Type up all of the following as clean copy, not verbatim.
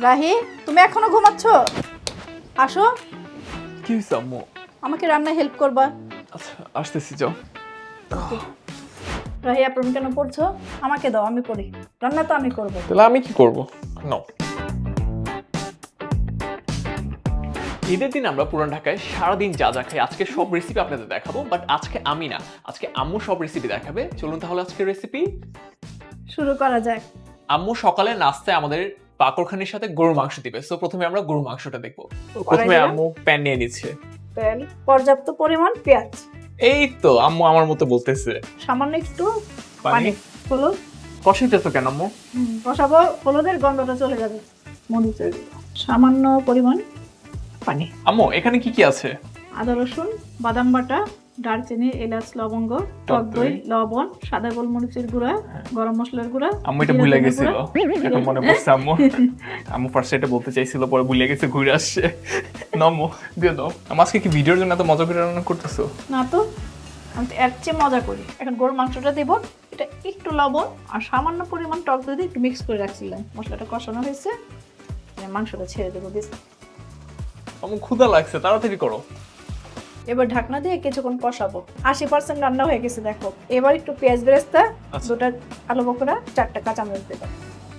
রাহি, তুমি এখনো ঘুমাচ্ছ? আসো। কি হয়েছে আম্মু? আমাকে রান্নায় হেল্প করবা। আচ্ছা আসতেছি, যাও। রাহি, আপনি কেন পড়ছো? আমাকে দাও, আমি পড়ি। রান্না তো আমি করবো। তাহলে আমি কি করব? নাও। ঈদের দিন আমরা পুরান ঢাকায় সারাদিন যা যা খাই আজকে সব রেসিপি আপনাদের দেখাবো, বাট আজকে আমি না, আজকে আম্মু সব রেসিপি দেখাবে। চলুন তাহলে আজকে রেসিপি শুরু করা যাক। আম্মু সকালে নাস্তায় আমাদের পাকড়খানির সাথে গরুর মাংস দিবে। সো প্রথমে আমরা গরুর মাংসটা দেখবো। প্রথমে দিলাম। আম্মু প্যান নিয়ে নিচ্ছে। তেল, পর্যাপ্ত পরিমাণ পেঁয়াজ, এই তো আম্মু আমার মতো বলতেছে। সামান্য একটু পানি। পানি, হলুদ। কষাইতেছো কেন আম্মু? কষাবো, হলুদের গন্ধটা চলে যাবে। মরিচের গুঁড়ো, সামান্য পরিমাণ পানি। আম্মু এখানে কি কি আছে? আদা রসুন, বাদাম বাটা, দারচিনি, এলাচ, লবঙ্গ, টক দই, লবণ, সাদা গোলমরিচের গুঁড়া, গরম মশলার গুঁড়া। আম্মু এটা জিরা ভুলে ধনিয়া গেছিল, গুঁড়া। এখন মনে পড়ছে আম্মু। আম্মু ফার্স্ট এটা বলতে চাইছিল, পরে ভুলে গেছে, ঘুরে আসছে। নামো দিয়ে দাও। আম্মু আজকে কি ভিডিওর জন্য এত মজা করে রান্না করতেছো? না তো, আমি তো এর চেয়ে মজা করি। এখন গরুর মাংসটা দেবো, এটা একটু লবণ আর সামান্য পরিমাণ টক দই দিয়ে একটু মিক্স করে রাখছিলাম। মশলাটা কষানো হয়েছে, মাংসটা ছেড়ে দেবো। আম্মু ক্ষুধা লাগছে, তাড়াতাড়ি করো। এবার ঢাকনা দিয়ে কিছুক্ষণ কষাবো। 80% রান্না হয়ে গেছে দেখো। এবার একটু পেঁয়াজ বেরেস্তা, দুটা আলু বকরা, 4টা কাঁচামরিচ দেবো।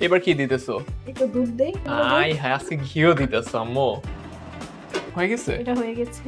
এবার কি দিতেছো? একটু দুধ দেই। আই হ্যাঁ, আজকে ঘিও দিতেছো আম্মু। হয়ে গেছে? এটা হয়ে গেছে।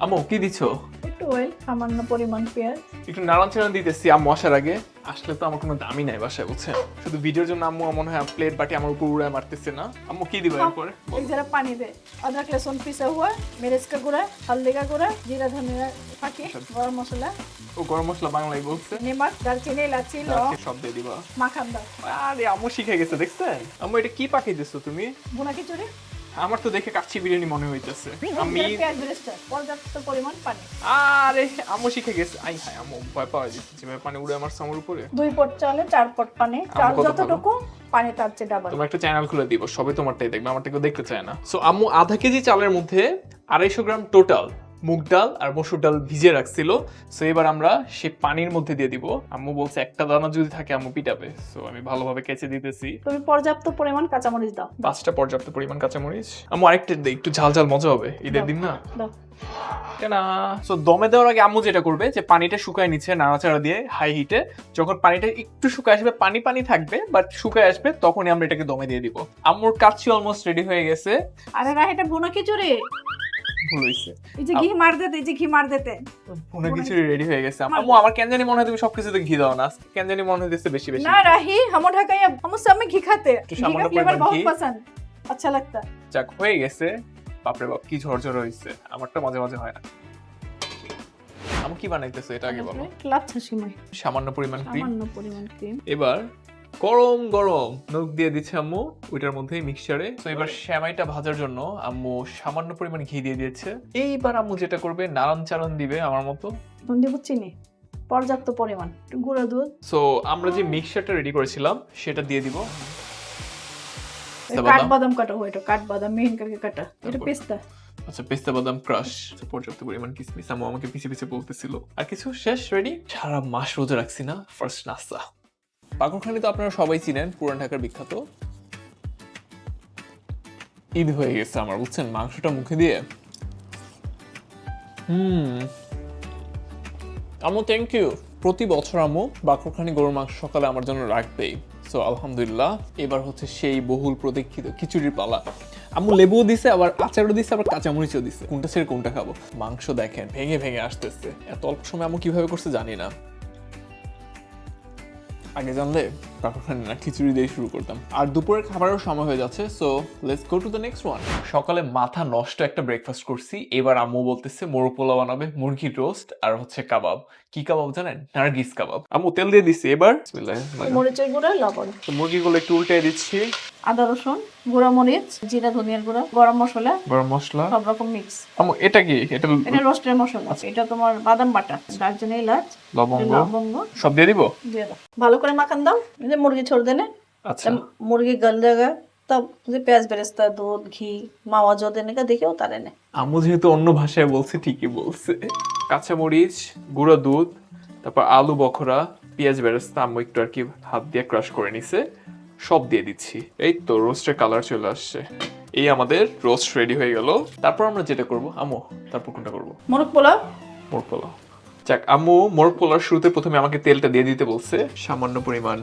আম্মু কি দিছো? একটু অয়েল, সামান্য পরিমাণ পেঁয়াজ। একটু নাড়াচাড়া দিতেছি আম্মু আসার আগে। আসলে তো আমার কোনো দামই নাই বাসায়, বুঝছেন? শুধু ভিডিওর জন্য আম্মু মনে হয় প্লেট বাটি আমার উপর উড়ায় মারতেছে না। আম্মু কি দিবা এরপরে? एक जरा पानी दे। अदरक लहसुन पिसा हुआ, मिर्च का गुड़ा, हल्दी का गुड़ा, जीरा धनिया पाकी, गरम मसाला, ও गरम মশলা বাংলায় বলছে। नमक, दालचीनी, इलायची, लौंग, আজকে সব দিয়ে দিবা। माखन दाও। আরে আম্মু শিখে গেছে, দেখছেন? আম্মু এটা কি পাকিয়ে দিছো তুমি? ভুনা খিচুড়ি। আমার তো দেখে কাচ্চি বিরিয়ানি মনে হইতেছে। আমি পেঁয়াজ বেরেস্তা, পর্যাপ্ত পরিমাণ পানি। আরে আম্মু শিখে গেছে। আই হাই আম্মু ভয় পাওয়া দিচ্ছে, যেভাবে পানি উড়ে আমার সামর উপরে। 2 পট চালে 4 পট পানি। চাল কত যতটুকু পানি তার চেয়ে ডাবল। তোমার একটা চ্যানেল খুলে দিব, সবাই তোমারটাই দেখবে, আমারটা কেউ দেখতে চায় না। সো আম্মু আধা কেজি চালের মধ্যে 250 গ্রাম টোটাল মুগ ডাল আর মসুর ডাল ভিজিয়ে রাখছিল। সো এবার আমরা সেই পানির মধ্যে দিয়ে দিব। আম্মু বলছে একটা দানা যদি থাকে আম্মু পিটাবে। সো আমি ভালোভাবে কেচে দিতেছি। তুমি পর্যাপ্ত পরিমাণ কাঁচামরিচ দাও। 5টা পর্যাপ্ত পরিমাণ কাঁচামরিচ। আম্মু আরেকটা দিই, একটু ঝাল ঝাল মজা হবে ঈদের দিন না। দাও। না সো দমে দেওয়ার আগে আম্মু যেটা করবে যে পানিটা শুকায় নিচ্ছে নাড়াচাড়া দিয়ে হাই হিটে। যখন পানিটা একটু শুকায় আসবে, পানি পানি থাকবে বাট শুকায় আসবে, তখনই আমরা এটাকে দমে দিয়ে দিব। আম্মুর কাচ্চি অলমোস্ট রেডি হয়ে গেছে। আরে না, এটা ভুনা খিচুড়ি। ভুল হইছে। এই যে ঘি মার দিতে, এই যে ঘি মার দিতে। ভুনা খিচুড়ি রেডি হয়ে গেছে। আম্মু আমার কেন জানি মনে হয় তুমি সবকিছুতে ঘি দাও না, কেন জানি মনে হইতেছে বেশি বেশি। ना राही, हम ढाका ये हम सब में घी खाते हैं। একটু घी সামান্য का फ्लेवर পরিমাণ बहुत ঘি। पसंद, अच्छा लगता है। যাক হয়ে গেছে। বাপরে বাপ কি ঝরঝর হইছে, আমারটা মাঝে মাঝে হয় না। আম্মু কি বানাইতেছো এটা আগে বলো। লাচ্ছা সিমাই, সামান্য পরিমাণ ক্রিম। সামান্য পরিমাণ ক্রিম। এবার গরম গরম নখ দিয়ে দিচ্ছে আম্মু ওইটার মধ্যে মিক্সচারে। তো এবার সেমাইটা ভাজার জন্য আম্মু সামান্য পরিমাণ ঘি দিয়ে দিয়েছে। এইবার আম্মু যেটা করবে নাড়ন চাড়ন দিবে আমার মতো। নুন দিব, চিনি পর্যাপ্ত পরিমাণ, একটু গুঁড়ো দুধ। সো আমরা যে মিক্সচারটা রেডি করেছিলাম সেটা দিয়ে দিব। কাঠবাদাম কাটা हुआ, এটা কাঠবাদাম মিহিন करके কাটা, এটা পেস্তা। আচ্ছা পেস্তা বাদাম ক্রাশ, পর্যাপ্ত পরিমাণ কিসমিস। আম্মু আমাকে পিছে পিছে বলতেছিল। আর কিছু শেষ রেডি। সারা মাস রোজা রাখছি না, ফার্স্ট নাস্তা। পাকড়খানি তো আপনারা সবাই চিনেন, পুরান ঢাকার বিখ্যাত। ঈদ হয়ে গেছে আমার, বুঝছেন? মাংসটা মুখে দিয়ে আম্মু থ্যাংক ইউ। প্রতি বছর আম্মু বাকরখানি গরুর মাংস সকালে আমার জন্য রাখবেই। সো আলহামদুলিল্লাহ এবার হচ্ছে সেই বহুল প্রতীক্ষিত খিচুড়ির পালা। আম্মু লেবুও দিছে, আবার আচারও দিছে, আবার কাঁচামরিচও দিছে। কোনটা ছেড়ে কোনটা খাবো? মাংস দেখেন ভেঙে ভেঙে আসতেছে। এত অল্প সময় আম্মু কিভাবে করছে জানি না। আগে জানলে কাকরখানি না খিচুড়ি দিয়ে শুরু করতাম। আর দুপুরের খাবারের সময় হয়ে যাচ্ছে, so let's go to the next one. সকালে মাথা নষ্ট একটা ব্রেকফাস্ট করছি। এবার আম্মু বলতেছে মোরগ পোলাও বানাবে, মুরগির রোস্ট আর হচ্ছে কাবাব। কি কাবাব জানেন? নার্গিস কাবাব। আম্মু তেল দিয়ে দিছি এবার। মরিচের গুঁড়া, লবণ, মুরগিগুলো একটু উল্টে দিচ্ছি। আদা রসুন, গুঁড়া মরিচ, জিরা ধনিয়ার গুঁড়া, গরম মশলা, গরম মশলা, সব রকম মিক্স। আম্মু এটা কি? এটা এটা রোস্টের মশলা। এটা তোমার বাদাম বাটা, দারচিনি, এলাচ, লবঙ্গ লবঙ্গ সব দিয়ে দিব। দিয়ে দাও, ভালো করে মাখান দাও। এই যে মুরগি छोड़ देने, আচ্ছা मुर्गी गल जाएगा तब मुझे प्याज बेरेस्ता, दूध, घी, मावा जो देने का देखिए उतारे ने। আম্মু যেহেতু অন্য ভাষায় বলছে ঠিকই বলছে। কাঁচামরিচ, গুঁড়ো দুধ, তারপর আলু বখরা, পেঁয়াজ বেরেস্তা আম্মু একটু আর কি হাত দিয়ে ক্রাশ করে নিছে। সব দিয়ে দিচ্ছি। এই তো রোস্টের কালার চলে আসছে। এই আমাদের রোস্ট রেডি হয়ে গেল। তারপর আমরা যেটা করব আম্মু, তারপর কোনটা করব? মোরগ পোলাও। মোরগ পোলাও। যাক, আম্মু মোরগ পোলাওর শুরুতে প্রথমে আমাকে তেলটা দিয়ে দিতে বলছে। সামান্য পরিমাণ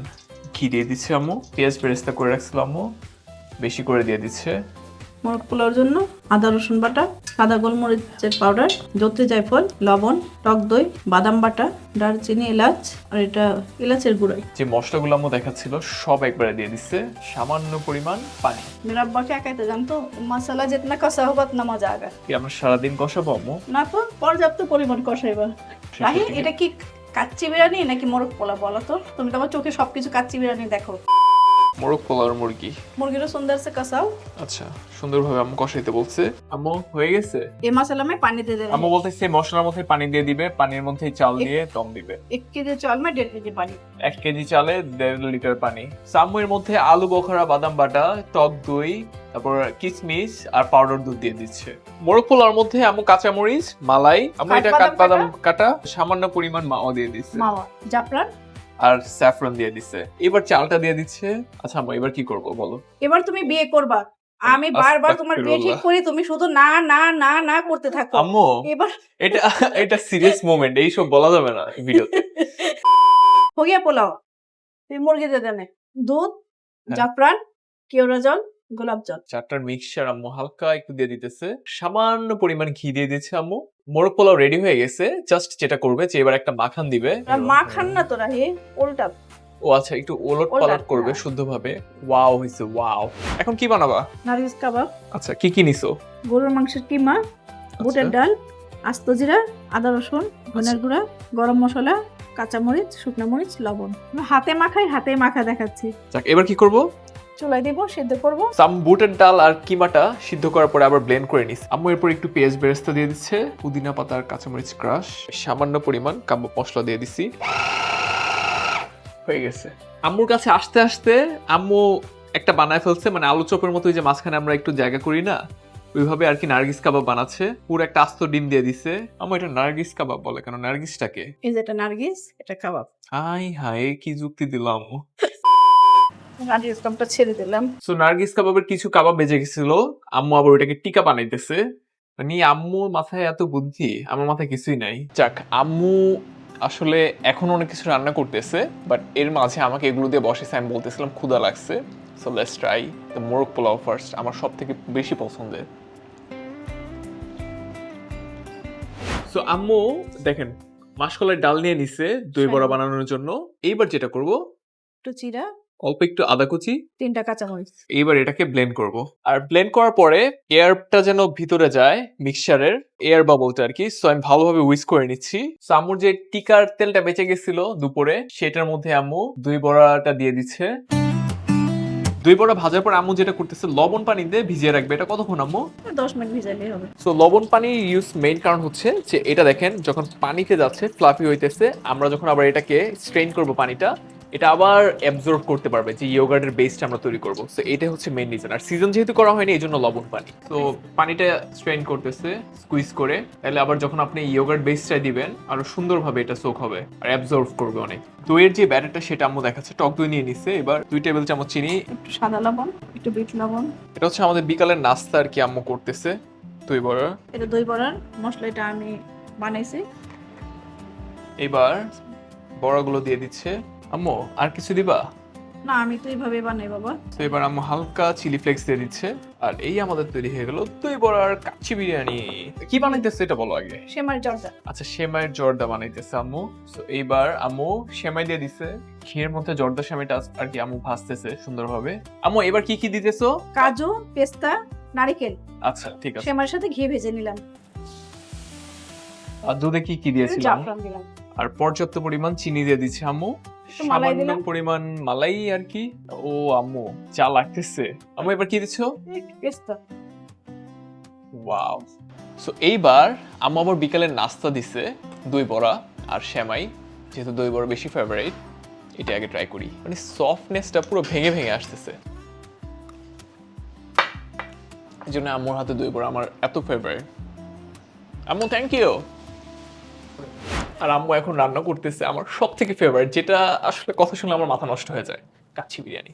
ঘি দিয়ে দিচ্ছে আম্মু। পেঁয়াজ বেরেস্তা করে রাখছিল আম্মু, বেশি করে দিয়ে দিচ্ছে। মোরগ পোলাওর জন্য আদা রসুন বাটা, সাদা গোলমরিচের পাউডার, জত্রি জায়ফল, লবণ, টক দই, বাদাম বাটা, দারচিনি, এলাচ, আর এটা এলাচের গুঁড়াই। যে মশলাগুলো আম্মু দেখাচ্ছিল সব একবারে দিয়ে দিচ্ছে। সামান্য পরিমাণ পানি। मेरा अब्बा क्या कहते जानते हो, मसाला जितना कसा होगा उतना मजा आएगा। কি আমরা সারাদিন কষাবো আম্মু? না তো পর্যাপ্ত পরিমাণ কষাইবা। রাহি, এটা কি কাচ্চি বিরিয়ানি নাকি মোরগ পোলাও বলো তো? তুমি তো আমার চোখে সবকিছু কাচ্চি বিরিয়ানি দেখো। মোরগ পোলাওর মুরগি। मुर्गी सुंदर से कसाओ। আচ্ছা, সুন্দরভাবে আম্মু কষাইতে বলছে। আম্মু হয়ে গেছে? ये मसाला में पानी दे दे रही আম্মু हूँ। বলতেছে মশলার মধ্যে পানি দিয়ে দিবে, পানির মধ্যে চাল দিয়ে দম দিবে। 1 केजी चावल में 1.5 केजी पानी। 1 কেজি চালে 1.5 লিটার পানি। আম্মু এর মধ্যে আলু বোখরা, বাদাম বাটা, টক দই, তারপর কিশমিশ আর পাউডার দুধ দিয়ে দিচ্ছে। মোরগ পোলাওর মধ্যে আম্মু কাঁচামরিচ, মালাই, আম্মু এটা কাঠবাদাম কাঠবাদাম কাটা, সামান্য পরিমাণ মাও দিয়ে দিচ্ছে मावा, জাফরান। আর স্যাফরন দিয়ে দিচ্ছে। এবার চালটা দিয়ে দিচ্ছে। আচ্ছা আম্মু এবার কি করব বলো? এবার তুমি বিয়ে করবা। আমি বারবার তোমার বিয়ে ঠিক করি, তুমি শুধু না না না না করতে থাকো। আম্মু এবার এটা এটা সিরিয়াস মোমেন্ট, এইসব বলা যাবে না ভিডিওতে। हो गया পোলাও। তুমি মুরগি দিয়ে দেনে, দুধ, জাফরান, কেওড়া জল, গোলাপ জল। চারটার মিক্সচার আম্মু হালকা একটু দিয়ে দিতেছে। সামান্য পরিমাণ ঘি দিয়ে দিচ্ছে আম্মু। মোরগ পোলাও রেডি হয়ে গেছে। জাস্ট যেটা করবে যে এবার একটা মাখান দিবে। মাখান না তো রাহি, উল্টা। ও আচ্ছা, একটু ওলট পালট করবে শুদ্ধভাবে। ওয়াও হইছে, ওয়াও। এখন কি বানাবা? নারকেল কাবাব, আচ্ছা, কি কি নিছো? গরুর মাংসের কিমা, বুটের ডাল, আস্ত জিরা, আদা রসুন, ধনের গুঁড়া, গরম মশলা, কাঁচামরিচ, শুকনো মরিচ, লবণ। আমি হাতে মাখা দেখাচ্ছি। যাক, এবার কি করব? চুলায় দিব, সিদ্ধ করব। সাম বুটের ডাল আর কিমাটা সিদ্ধ করার পরে আবার ব্লেন্ড করে নিস। আম্মু এরপর একটু পেঁয়াজ বেরেস্তা দিয়ে দিচ্ছে, পুদিনা পাতা আর কাঁচামরিচ ক্রাশ, সামান্য পরিমাণ কাবাব মশলা দিয়ে দিছি। হয়ে গেছে। আম্মুর কাছে আসতে আসতে আম্মু একটা বানায় ফেলছে, মানে আলু চপের মতো যে মাঝখানে আমরা একটু জায়গা করি না, ওইভাবে আর কি নার্গিস কাবাব বানাচ্ছে। পুরো একটা আস্ত ডিম দিয়ে দিছে। আম্মু এটা নার্গিস কাবাব বলে কেন? নার্গিসটাকে? এই যে এটা নার্গিস, এটা কাবাব। হাই হাই, কি যুক্তি দিল আম্মু। নার্গিস কাবাবটা ছেড়ে দিলাম। সো নার্গিস কাবাবের কিছু কাবাব বেজে গেছিল, আম্মু আবার ওটাকে টিকা বানাইতেছে। মানে আম্মুর মাথায় এত বুদ্ধি, আমার মাথায় কিছুই নাই। যাক, আম্মু আসলে এখন অনেক কিছু রান্না করতেছে, বাট এর মাঝে আমাকে এগুলো দিয়ে বসেছে। আমি বলতেছিলাম ক্ষুধা লাগছে, সো লেটস ট্রাই দ্য মোরগ পোলাও ফার্স্ট। আমার সব থেকে বেশি পছন্দের। সো আম্মু দেখেন মাসকলাই ডাল নিয়ে নিছে দই বড়া বানানোর জন্য। এইবার যেটা করব, একটু জিরা, অল্প একটু আদা কুচি, 3টা কাঁচামরিচ। এইবার এটাকে ব্লেন্ড করব। আর ব্লেন্ড করার পরে এয়ারটা যেন ভিতরে যায় মিক্সচারের, এয়ার বাবলটা আর কি। সো আমি ভালোভাবে উইস্ক করে নিচ্ছি। সো আম্মুর যে টিকার তেলটা বেঁচে গেছিল দুপুরে, সেটার মধ্যে আম্মু দই বড়াটা দিয়ে দিচ্ছে। দই বড়া ভাজার পর আম্মু যেটা করতেছে, লবণ পানি দিয়ে ভিজিয়ে রাখবে। এটা কতক্ষণ আম্মু? 10 মিনিট ভিজালেই হবে। সো লবণ পানি ইউজ মেইন কারণ হচ্ছে যে এটা দেখেন যখন পানিতে যাচ্ছে ফ্লাফি হইতেছে, আমরা যখন আবার এটাকে স্ট্রেইন করব পানিটা, এটা আবার অ্যাবজর্ব করতে পারবে যে ইয়োগার্টের বেসটা আমরা তৈরি করব। সো এটা হচ্ছে মেইন রিজন। আর সিজন যেহেতু করা হয়নি এই জন্য লবণ পানি। তো পানিটা স্ট্রেইন করতেছে স্কুইজ করে, তাহলে আবার যখন আপনি ইয়োগার্ট বেসটা দিবেন আরো সুন্দরভাবে এটা সোক হবে আর অ্যাবজর্ব করবে অনেক। দইয়ের যে ব্যাটারটা সেটা আম্মু দেখাচ্ছে। টক দই নিয়ে নিচ্ছে। এবার 2 টেবিল চামচ চিনি, একটু সাদা লবণ, একটু বিট লবণ। এটা হচ্ছে আমাদের বিকালের নাস্তা আর কি আম্মু করতেছে। দই বড়া, এটা দই বড়ার মশলা, এটা আমি বানাইছি। এবার বড়াগুলো দিয়ে দিচ্ছে। আম্মু আর কিছু দিবা? না, আমি তো এইভাবে বানাই বাবা। তো এবার আম্মু হালকা চিলি ফ্লেক্স দিয়ে দিচ্ছে। আর এই আমাদের তৈরি হয়ে গেল দই বড়ার কাচ্চি বিরিয়ানি। কি বানাইতেছে এটা বলো আগে। সেমাই জর্দা। আচ্ছা, সেমাইয়ের জর্দা বানাইতেছে আম্মু। তো এইবার আম্মু সেমাই দিয়ে দিচ্ছে। ঘিয়ের মধ্যে জর্দা সেমাইটা আর কি আম্মু ভাজতেছে সুন্দরভাবে। আম্মু এবার কি কি দিতেছো? কাজু, পেস্তা, নারকেল। আচ্ছা ঠিক আছে। সেমাইয়ের সাথে ঘি ভেজে নিলাম। আর দুধে কি কি দিয়েছিলাম? জাফরান দিলাম। আর পর্যাপ্ত পরিমাণ চিনি দিয়ে দিচ্ছে আম্মু। একটু মালাই সামান্য দিলাম। পরিমাণ মালাই আর কি। ও আম্মু চা লাগতেছে। আম্মু এবার কি দিচ্ছো? পেস্তা। ওয়াও। সো এইবার আম্মু আবার বিকালের নাস্তা দিছে, দই বড়া আর সেমাই। যেহেতু দই বড়া বেশি ফেভারিট, এটা আগে ট্রাই করি। মানে সফটনেসটা পুরো ভেঙে ভেঙে আসতেছে। এই জন্য আম্মুর হাতে দই বড়া আমার এত ফেভারিট। আম্মু থ্যাংক ইউ। আর আম্মু এখন রান্না করতেছে আমার সব থেকে ফেভারিট, যেটা আসলে কথা শুনলে আমার মাথা নষ্ট হয়ে যায়, কাচ্চি বিরিয়ানি।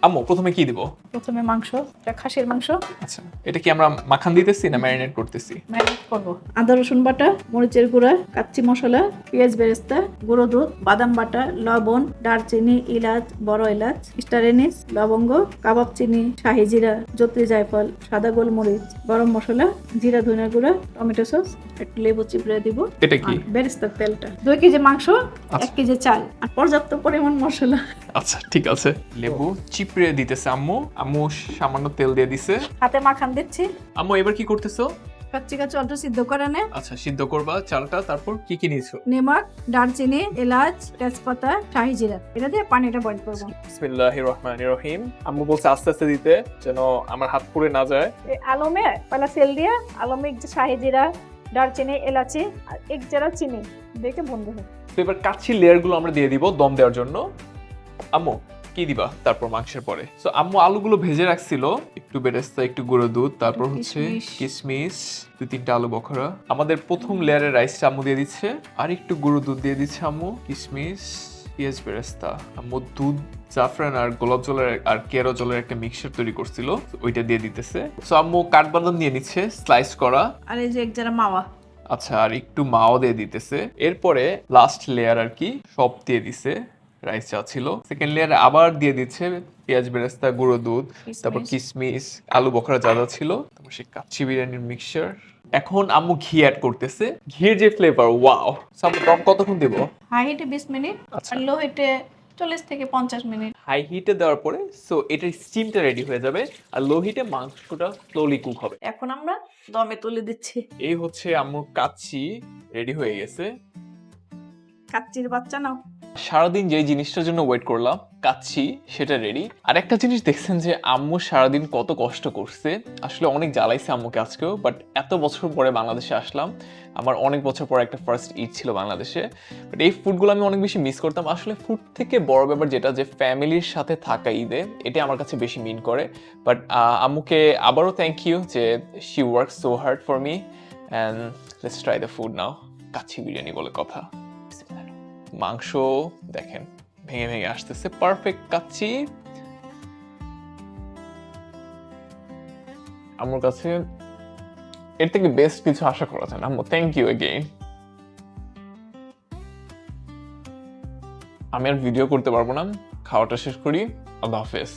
আম্মু প্রথমে কি দিব? প্রথমে মাংস, এটা খাসির মাংস আচ্ছা, এটা কি আমরা মাখান দিতেছি না ম্যারিনেট করতেছি? ম্যারিনেট করবো। আদা রসুন বাটা, মরিচের গুঁড়া, কাচ্চি মশলা, পেঁয়াজ বেরেস্তা, গুঁড়ো দুধ, বাদাম বাটা, লবণ, দারচিনি, ইলাচ, বড় এলাচ, স্টার এনিস, লবঙ্গ, কাবাব চিনি, শাহি জিরা, জত্রি জায়ফল, সাদা গোলমরিচ, গরম মশলা, জিরা ধনিয়া গুঁড়া, টমেটো সস, একটু লেবু চিপড়ে দিব। এটা কি? আর বেরেস্তার তেলটা। 2 কেজি মাংস, 1 কেজি চাল আর পর্যাপ্ত পরিমাণ মশলা। আচ্ছা ঠিক আছে। লেবু চিপড়ে দিতেছে আম্মু। আম্মু সামান্য তেল দিয়ে দিছে। হাতে মাখান দিচ্ছি। আম্মু এবার কি করতেছো? কাচ্চি কাচ্চি অল্প সিদ্ধ করে নে। আচ্ছা সিদ্ধ করবা চালটা, তারপর কি কি নিয়েছো? নেমাক, দারচিনি, এলাচ, তেজপাতা, শাহি জিরা। এটা দিয়ে পানিটা বয়েল করবো। বিসমিল্লাহির রহমানির রহিম। আম্মু বলছে আস্তে আস্তে দিতে যেন আমার হাত পুড়ে না যায়। এই আলমে পয়লা তেল দিয়ে আলমে এক যে শাহি জিরা, দারচিনি, এলাচি আর এক জরা চিনি দেখে বন্ধু হয়। তো এবার কাচ্চির লেয়ার গুলো আমরা দিয়ে দিব দম দেওয়ার জন্য। আম্মু কি দিবা তারপর মাংসের পরে? তো আম্মু আলুগুলো ভেজে রাখছিল, একটু বেরেস্তা, একটু গুঁড়ো দুধ, তারপর হচ্ছে কিশমিশ, 2-3টা আলু বখরা। আমাদের প্রথম লেয়ারের রাইসটা আম্মু দিয়ে দিচ্ছে, আর একটু গুঁড়ো দুধ দিয়ে দিচ্ছে আম্মু, কিশমিশ, পেঁয়াজ বেরেস্তা। আম্মু দুধ, জাফরান আর গোলাপ জলের আর কেরো জলের একটা মিক্সচার তৈরি করছিল, ওইটা দিয়ে দিতেছে। সো আম্মু কাঠবাদাম নিয়ে নিচ্ছে স্লাইস করা। আর এই যে এক জরা মাওয়া। আচ্ছা, আর একটু মাও দিয়ে দিতেছে। এরপরে লাস্ট লেয়ার আর কি সব দিয়ে দিছে। রাইস চা ছিল, সেকেন্ড লেয়ারে আবার দিয়ে দিচ্ছে পেঁয়াজ বেরেস্তা, গুঁড়ো দুধ, তারপর কিশমিশ, আলু বখরা যা যা ছিল, তারপর সেই কাচ্চি বিরিয়ানির মিক্সচার। এখন আম্মু ঘি অ্যাড করতেছে। ঘিয়ের যে ফ্লেভার, ওয়াও। সব দম কতক্ষণ দেব? হাই হিটে 20 মিনিট আচ্ছা। আর লো হিটে 40 থেকে 50 মিনিট। হাই হিটে দেওয়ার পরে সো এটার স্টিমটা রেডি হয়ে যাবে, আর লো হিটে মাংসটা স্লোলি কুক হবে। এখন আমরা দমে তুলে দিচ্ছি। এই হচ্ছে আম্মুর কাচ্চি রেডি হয়ে গেছে। কাচ্চির বাচ্চা নাও। সারাদিন যে জিনিসটার জন্য ওয়েট করলাম, কাচ্চি, সেটা রেডি। আর একটা জিনিস দেখছেন যে আম্মু সারাদিন কত কষ্ট করছে, আসলে অনেক জ্বালাইছে আম্মুকে আজকেও। বাট এত বছর পরে বাংলাদেশে আসলাম, আমার অনেক বছর পর একটা ফার্স্ট ঈদ ছিল বাংলাদেশে। বাট এই ফুডগুলো আমি অনেক বেশি মিস করতাম। আসলে ফুড থেকে বড় ব্যাপার যেটা, যে ফ্যামিলির সাথে থাকা ঈদে, এটা আমার কাছে বেশি মিন করে। বাট আম্মুকে আবারও থ্যাংক ইউ যে she work so hard for me. And let's try the food now. Kacchi biryani বলে কথা। মাংস দেখেন ভেঙে ভেঙে আসতেছে, পারফেক্ট কাচ্চি। আমার কাছে এর থেকে বেস্ট কিছু আশা করা যায় না। আম্মু থ্যাংক ইউ এগেইন। আমি আর ভিডিও করতে পারবো না, খাওয়াটা শেষ করি। আল্লাহ হাফেজ।